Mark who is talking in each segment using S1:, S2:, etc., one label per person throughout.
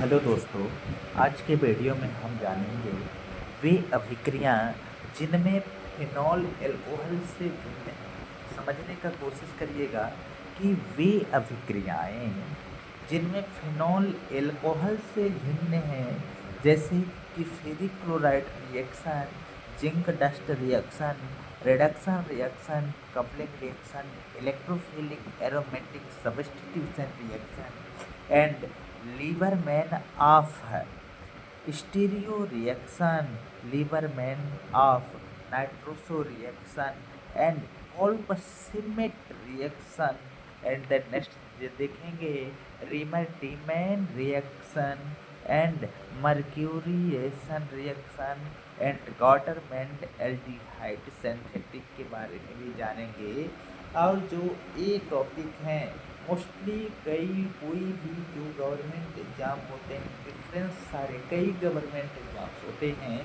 S1: Hello दोस्तों। आज के वीडियो में हम जानेंगे वे अभिक्रियाएं जिनमें फिनॉल एल्कोहल से भिन्न है। समझने का कोशिश करिएगा कि वे अभिक्रियाएं जिनमें फिनॉल एल्कोहल से भिन्न है, जैसे कि ferric chloride reaction, zinc dust reaction, reduction reaction, coupling reaction, electrophilic aromatic substitution reaction and Liebermann of stereo reaction, Liebermann of nitroso reaction and Kolbe Schmitt reaction and the next देखेंगे Reimer Tiemann reaction and mercuration reaction and Gattermann aldehyde synthetic के बारे में भी जानेंगे। और जो ये topic हैं मोस्टली कोई भी जो गवर्नमेंट एग्ज़ाम होते हैं, डिफरेंस सारे कई गवर्नमेंट एग्ज़ाम्स होते हैं,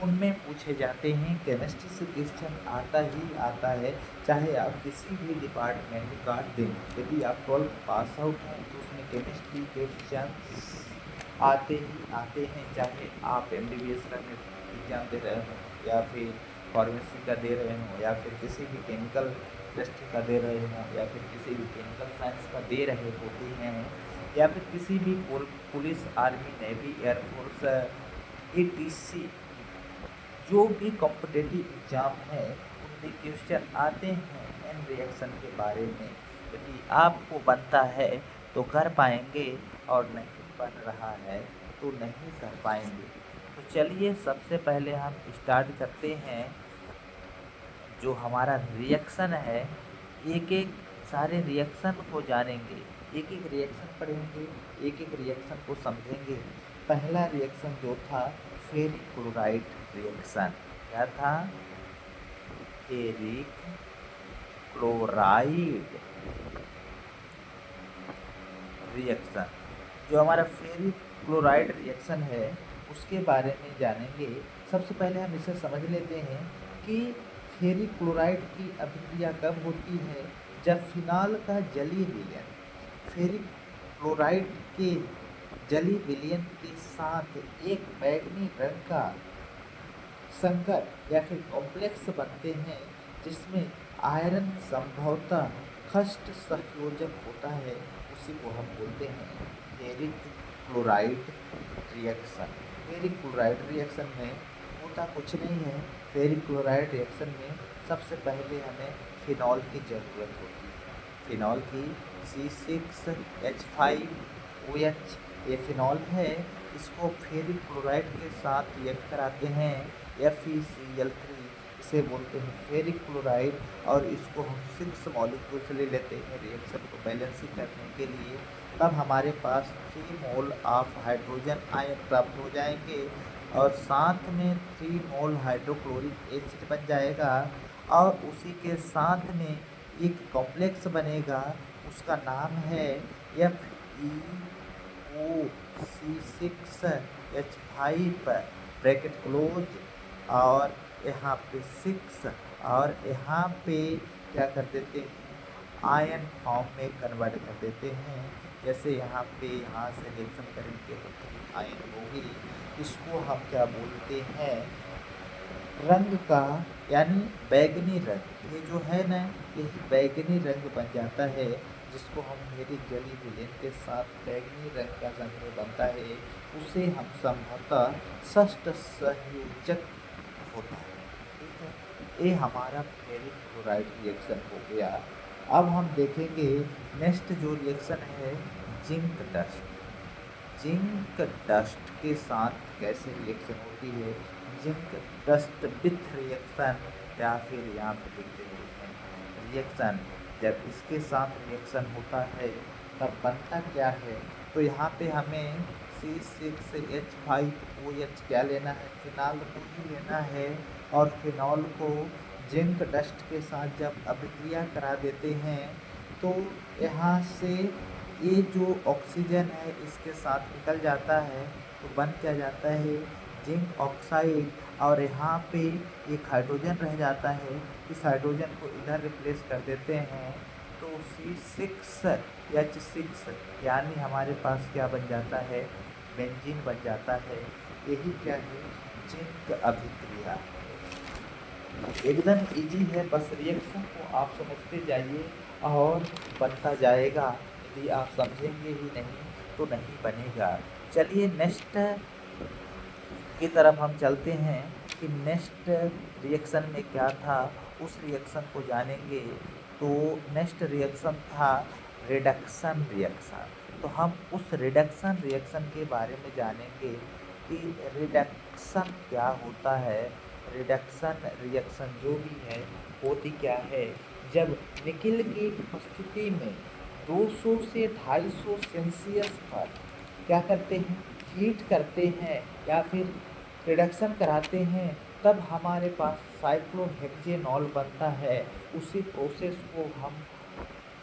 S1: उनमें पूछे जाते हैं। केमिस्ट्री से क्वेश्चन आता ही आता है, चाहे आप किसी भी डिपार्टमेंट का दें। यदि आप 12th पास आउट हैं तो उसमें केमिस्ट्री के क्वेश्चन आते ही आते हैं, चाहे आप MBBS का एग्ज़ाम दे रहे हो या फिर फार्मेसी का दे रहे हो या फिर किसी भी केमिकल टेस्ट का दे रहे हों या फिर किसी भी केमिकल साइंस का दे रहे होते हैं या फिर किसी भी police, army, navy, air force, ATC जो भी कॉम्पिटिटिव एग्ज़ाम है उनमें क्वेश्चन आते हैं एन रिएक्शन के बारे में। यदि आपको बनता है तो कर पाएंगे और नहीं बन रहा है तो नहीं कर पाएंगे। तो चलिए सबसे पहले हम स्टार्ट करते हैं। जो हमारा रिएक्शन है, एक एक सारे रिएक्शन को जानेंगे, एक एक रिएक्शन पढ़ेंगे, एक एक रिएक्शन को समझेंगे। पहला रिएक्शन जो था फेरिक क्लोराइड रिएक्शन, क्या था? Ferric chloride reaction. जो हमारा फेरिक क्लोराइड रिएक्शन है उसके बारे में जानेंगे। सबसे पहले हम इसे समझ लेते हैं कि फेरिक क्लोराइड की अभिक्रिया कब होती है? जब फिनॉल का जलीय विलयन फेरिक क्लोराइड के जलीय विलयन के साथ एक बैंगनी रंग का संकर या फिर कॉम्प्लेक्स बनते हैं, जिसमें आयरन संभवतः खष्ट सहयोजक होता है, उसी को हम बोलते हैं ferric chloride reaction. Ferric chloride reaction में होता कुछ नहीं है। फेरिक क्लोराइड रिएक्शन में सबसे पहले हमें फिनॉल की ज़रूरत होती है। फिनॉल की C6H5OH ये फिनॉल है। इसको फेरिक क्लोराइड के साथ रिएक्ट कराते हैं FeCl3, इसे बोलते हैं फेरिक क्लोराइड। और इसको हम 6 मॉलिक्यूल से ले लेते हैं रिएक्शन को बैलेंसिंग करने के लिए। तब हमारे पास 3 मोल ऑफ हाइड्रोजन आयन प्राप्त हो जाएंगे और साथ में 3 मोल हाइड्रोक्लोरिक एसिड बन जाएगा और उसी के साथ में एक कॉम्प्लेक्स बनेगा, उसका नाम है FeOC6H5 ब्रैकेट क्लोज। और यहाँ पे 6 और यहाँ पे क्या कर देते हैं, आयन फॉर्म में कन्वर्ट कर देते हैं। जैसे यहाँ से रिएक्शन करेंगे तो 3 आयन होगी। इसको हम क्या बोलते हैं, रंग का, यानी बैगनी रंग। ये जो है ना, यही बैगनी रंग बन जाता है, जिसको हम फेरिक जलीय विलयन के साथ बैगनी रंग का रंग बनता है, उसे हम संभवतः षष्ठ संयोजक होता है। ठीक है, ये हमारा फेरिक क्लोराइड रिएक्शन हो गया। अब हम देखेंगे नेक्स्ट जो रिएक्शन है जिंक डस्ट। जिंक डस्ट के साथ कैसे रिएक्शन होती है? जिंक डस्ट विथ रिएक्शन, या फिर यहाँ पे लिखते हैं रिएक्शन। जब इसके साथ रिएक्शन होता है तब बनता क्या है? तो यहाँ पे हमें C6H5OH क्या लेना है, फिनॉल को ही लेना है। और फिनॉल को जिंक डस्ट के साथ जब अभिक्रिया करा देते हैं तो यहाँ से ये जो ऑक्सीजन है इसके साथ निकल जाता है, तो बन क्या जाता है, जिंक ऑक्साइड। और यहाँ पे एक हाइड्रोजन रह जाता है, इस हाइड्रोजन को इधर रिप्लेस कर देते हैं तो C6H6, यानी हमारे पास क्या बन जाता है, बेंजीन बन जाता है। यही क्या है, जिंक अभिक्रिया। एकदम इजी है, बस रिएक्शन को आप समझते जाइए और बनता जाएगा। यदि आप समझेंगे ही नहीं तो नहीं बनेगा। चलिए नेक्स्ट की तरफ हम चलते हैं कि नेक्स्ट रिएक्शन में क्या था, उस रिएक्शन को जानेंगे। तो नेक्स्ट रिएक्शन था रिडक्शन रिएक्शन। तो हम उस रिडक्शन रिएक्शन के बारे में जानेंगे कि रिडक्शन क्या होता है। रिडक्शन रिएक्शन जो भी है होती क्या है, जब निकिल की उपस्थिति में 200 से 250 सेल्सियस पर क्या करते हैं, हीट करते हैं या फिर रिडक्शन कराते हैं, तब हमारे पास साइक्लोहेक्सेनॉल बनता है। उसी प्रोसेस को हम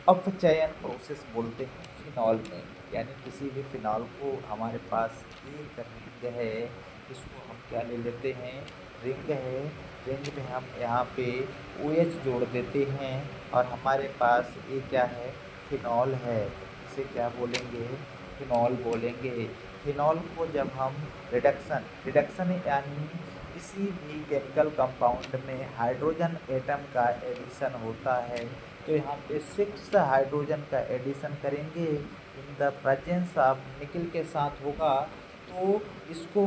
S1: अपचयन प्रोसेस बोलते हैं फिनॉल में। यानी किसी भी फिनॉल को हमारे पास एक रिंग है, इसको हम क्या ले लेते हैं, रिंग है, रिंग में हम यहाँ पे OH जोड़ देते हैं और हमारे पास ये क्या है, फिनॉल है। इसे क्या बोलेंगे, फिनॉल बोलेंगे। फिनॉल को जब हम रिडक्शन रिडक्शन यानी किसी भी केमिकल कंपाउंड में हाइड्रोजन एटम का एडिशन होता है, तो यहाँ पे 6 हाइड्रोजन का एडिशन करेंगे in the presence of nickel के साथ होगा। तो इसको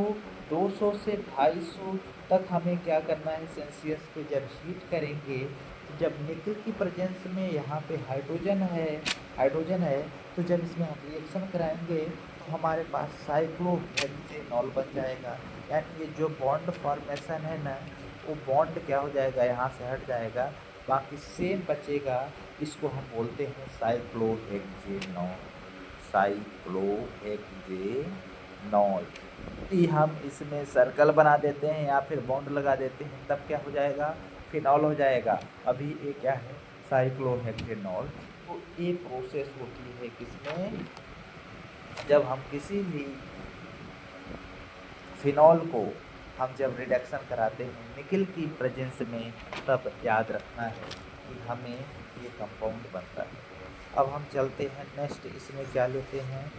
S1: 200 से 250 तक हमें क्या करना है, सेल्सियस पे जब हीट करेंगे, तो जब निकिल की प्रेजेंस में यहाँ पे हाइड्रोजन है, तो जब इसमें हम रिएक्शन कराएंगे तो हमारे पास साइक्लोहेक्सेनॉल बन जाएगा। यानी ये जो बॉन्ड फॉर्मेशन है ना, वो बॉन्ड क्या हो जाएगा, यहाँ से हट जाएगा, बाकी सेम बचेगा। इसको हम बोलते हैं साइक्लोहेक्सेनॉल। साइक्लोहेक्सेनॉल ये हम इसमें सर्कल बना देते हैं या फिर बॉन्ड लगा देते हैं, तब क्या हो जाएगा, फिनॉल हो जाएगा। अभी ये क्या है, साइक्लोहेक्सेनॉल। तो ये प्रोसेस होती है किसमें, जब हम किसी भी फिनॉल को हम जब रिडक्शन कराते हैं निकिल की प्रेजेंस में, तब याद रखना है कि हमें ये कंपाउंड बनता है। अब हम चलते हैं नेक्स्ट, इसमें क्या लेते हैं,